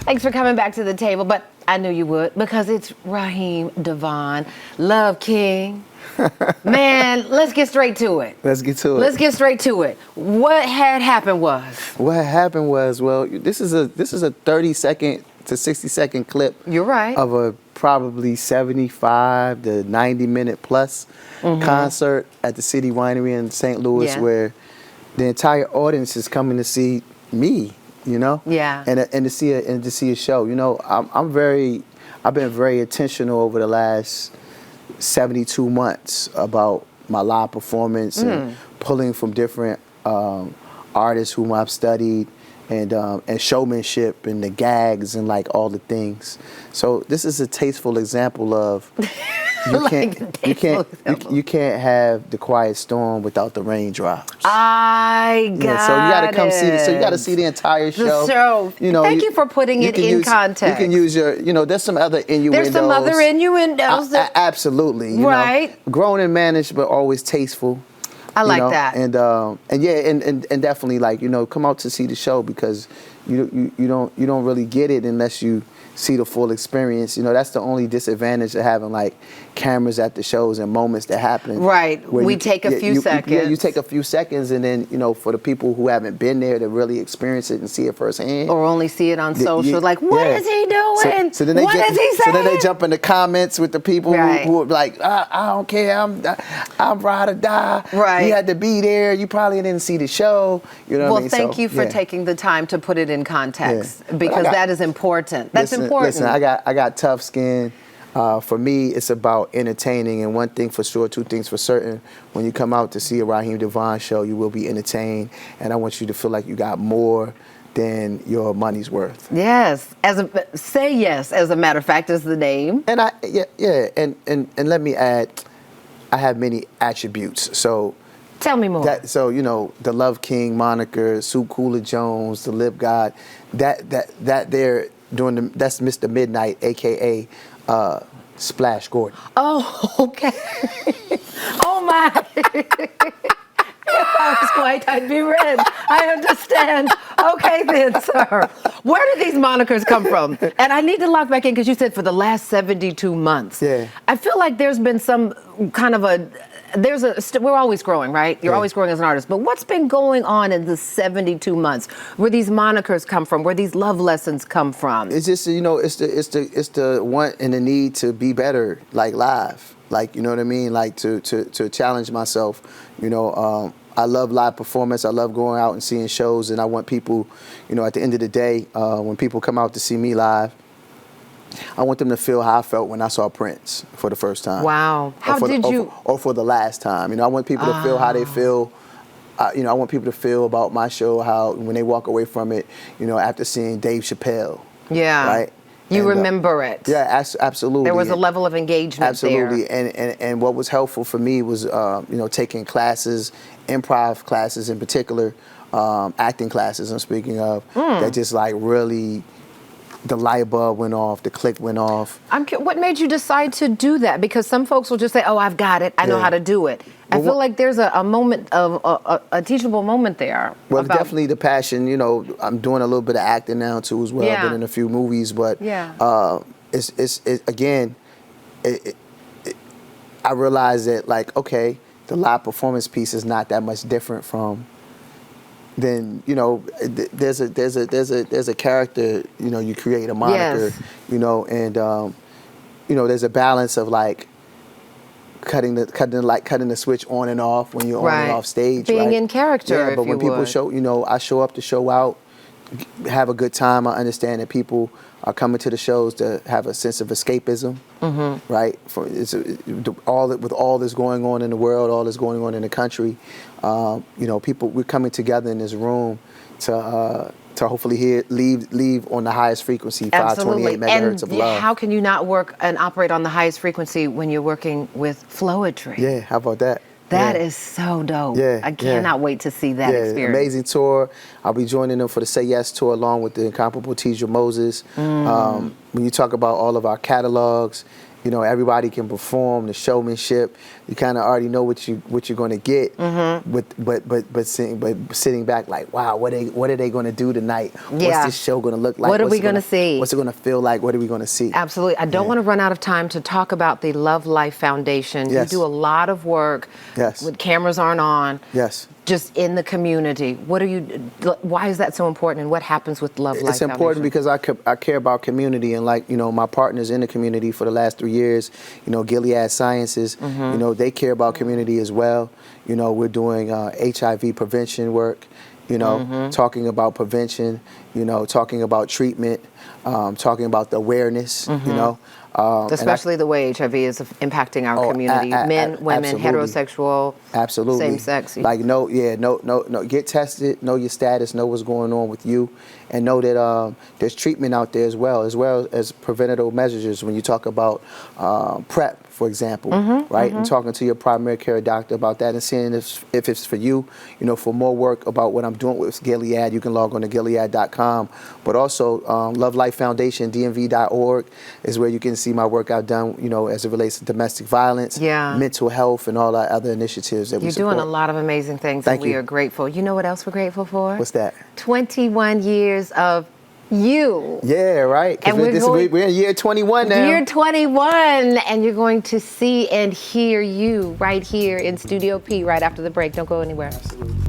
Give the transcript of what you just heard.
Thanks for coming back to the table, but I knew you would because it's Raheem DeVaughn, Love King. Man, let's get straight to it. Let's get to it. Let's get straight to it. What had happened was? What happened was, well, this is a 30-second to 60-second clip. You're right. Of a probably 75 to 90-minute plus concert at the City Winery in St. Louis, where the entire audience is coming to see me. You know, and to see a show. You know, I've been very intentional over the last 72 months about my live performance and pulling from different artists whom I've studied and showmanship and the gags and like all the things. So this is a tasteful example of you can't have the quiet storm without the raindrops. I got so you got to come see it. So you got to see the entire show. The show. You know, Thank you for putting it in context. You can use your, there's some other innuendos. There's some other innuendos. Absolutely. You know, grown and managed, but always tasteful. I like that. And definitely like, come out to see the show because you don't really get it unless you see the full experience. That's the only disadvantage of having like cameras at the shows and moments that happen. Right. We take a few seconds. You take a few seconds, and then for the people who haven't been there to really experience it and see it firsthand, or only see it on social, like what is he doing? So then what is he saying? So then they jump in the comments with the people who are like, I don't care, I'm ride or die. Right. You had to be there. You probably didn't see the show. You know what I mean? Well, thank you for taking the time to put it in context because that is important. That's important. Listen, I got tough skin. For me, it's about entertaining, and one thing for sure, two things for certain. When you come out to see a Raheem DeVaughn show, you will be entertained, and I want you to feel like you got more than your money's worth. Yes, say yes. As a matter of fact, is the name. And and let me add, I have many attributes. So tell me more. The Love King moniker, Soup Cooler Jones, the Lip God, that they're doing that's Mr. Midnight, aka Splash Gordon. Oh, okay. Oh my. If I was white, I'd be red. I understand. Okay then, sir. Where do these monikers come from? And I need to lock back in because you said for the last 72 months. Yeah. I feel like there's been some kind of we're always growing, right? You're always growing as an artist. But what's been going on in the 72 months? Where these monikers come from? Where these love lessons come from? It's just, it's the want and the need to be better, like live. Like, you know what I mean? Like to challenge myself. I love live performance. I love going out and seeing shows, and I want people, at the end of the day, when people come out to see me live, I want them to feel how I felt when I saw Prince for the first time. Wow. Or for the last time. I want people to feel how they feel. I want people to feel about my show, how when they walk away from it, after seeing Dave Chappelle. Yeah. Right? You remember it. Yeah, absolutely. There was a level of engagement there. Absolutely. And what was helpful for me was, taking classes, improv classes in particular, acting classes I'm speaking of, that just like really, the light bulb went off, the click went off. What made you decide to do that? Because some folks will just say, oh, I've got it. I know how to do it. I feel like there's a moment of a teachable moment there. Well, definitely the passion. I'm doing a little bit of acting now too as well. I've been in a few movies, but I realized that like, okay, the live performance piece is not that much different from. Then there's a character. You create a moniker. And there's a balance of like. Cutting the switch on and off when you're on and off stage. Being in character. Yeah, but when people show, I show up to show out, have a good time. I understand that people are coming to the shows to have a sense of escapism, right? With all this going on in the world, all this going on in the country, we're coming together in this room to hopefully leave on the highest frequency, 528 megahertz of love. How can you not work and operate on the highest frequency when you're working with flowetry? Yeah, how about that? That is so dope. Yeah, I cannot wait to see that experience. Amazing tour. I'll be joining them for the Say Yes tour along with the incomparable Tidra Moses. When you talk about all of our catalogs You know, everybody can perform, the showmanship. You kind of already know what you're going to get. But sitting back like, wow, what are they going to do tonight? Yeah. What's this show going to look like? What are we going to see? What's it going to feel like? What are we going to see? Absolutely. I don't want to run out of time to talk about the Love Life Foundation. Yes. You do a lot of work when cameras aren't on. Yes. Just in the community. Why is that so important, and what happens with Love Life Foundation? It's important because I care about community, and like, you know, my partners in the community for the last 3 years, you know, Gilead Sciences, you know, they care about community as well. You know, we're doing HIV prevention work, you know, talking about prevention, you know, talking about treatment, talking about the awareness, you know. Especially the way HIV is impacting our community. Men, women, absolutely. Heterosexual, absolutely. same sex. Like, no, get tested, know your status, know what's going on with you, and know that there's treatment out there as well as preventative measures when you talk about PrEP, for example, right? And talking to your primary care doctor about that and seeing if it's for you. You know, for more work about what I'm doing with Gilead, you can log on to Gilead.com. But also, Love Life Foundation, DMV.org is where you can see my work I've done, you know, as it relates to domestic violence, mental health, and all our other initiatives that we support. You're doing a lot of amazing things, and we are grateful. You know what else we're grateful for? What's that? 21 years of you. Yeah, right. And we're in year 21 now. Year 21, and you're going to see and hear you right here in Studio P right after the break. Don't go anywhere. Absolutely.